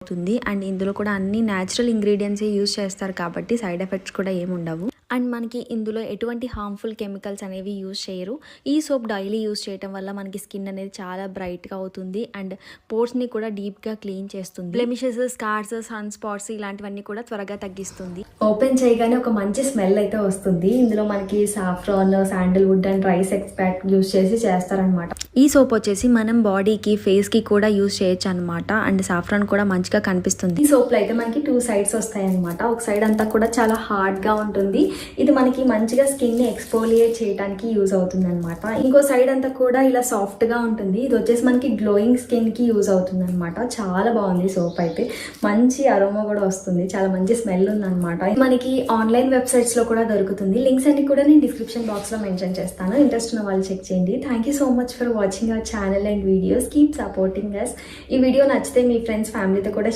అవుతుంది. అండ్ ఇందులో కూడా అన్ని న్యాచురల్ ఇంగ్రీడియంట్సే యూజ్ చేస్తారు కాబట్టి సైడ్ ఎఫెక్ట్స్ కూడా ఏమి ఉండవు. అండ్ మనకి ఇందులో ఎటువంటి హార్మ్ఫుల్ కెమికల్స్ అనేవి యూజ్ చేయరు. ఈ సోప్ డైలీ యూజ్ చేయడం వల్ల మనకి స్కిన్ అనేది చాలా బ్రైట్గా అవుతుంది అండ్ పోర్స్ని కూడా డీప్గా క్లీన్ చేస్తుంది. బ్లెమిషెస్, స్కార్స్, సన్ స్పాట్స్ ఇలాంటివన్నీ కూడా త్వరగా తగ్గిస్తుంది. ఓపెన్ చేయగానే ఒక మంచి స్మెల్ అయితే వస్తుంది. ఇందులో మనకి saffron, sandalwood and rice extract use చేసి చేస్తారనమాట. ఈ సోప్ వచ్చేసి మనం బాడీకి, ఫేస్కి కూడా యూజ్ చేయొచ్చు అనమాట. అండ్ సాఫ్రాన్ కూడా మంచిగా కనిపిస్తుంది. ఈ సోప్లో అయితే మనకి 2 సైడ్స్ వస్తాయి అనమాట. ఒక సైడ్ అంతా కూడా చాలా హార్డ్గా ఉంటుంది. ఇది మనకి మంచిగా స్కిన్ ని ఎక్స్ఫోలియేట్ చేయడానికి యూజ్ అవుతుంది అనమాట. ఇంకో సైడ్ అంతా కూడా ఇలా సాఫ్ట్ గా ఉంటుంది. ఇది వచ్చేసి మనకి గ్లోయింగ్ స్కిన్ కి యూజ్ అవుతుంది అనమాట. చాలా బాగుంది సోప్ అయితే. మంచి అరోమా కూడా వస్తుంది. చాలా మంచి స్మెల్ ఉంది అనమాట. మనకి ఆన్లైన్ వెబ్సైట్స్ లో కూడా దొరుకుతుంది. లింక్స్ అన్ని కూడా నేను డిస్క్రిప్షన్ బాక్స్ లో మెన్షన్ చేస్తాను. ఇంట్రెస్ట్ ఉన్న వాళ్ళు చెక్ చేయండి. Thank you so much for watching our channel and videos. Keep supporting us. ఈ వీడియో నచ్చితే మీ ఫ్రెండ్స్, ఫ్యామిలీతో కూడా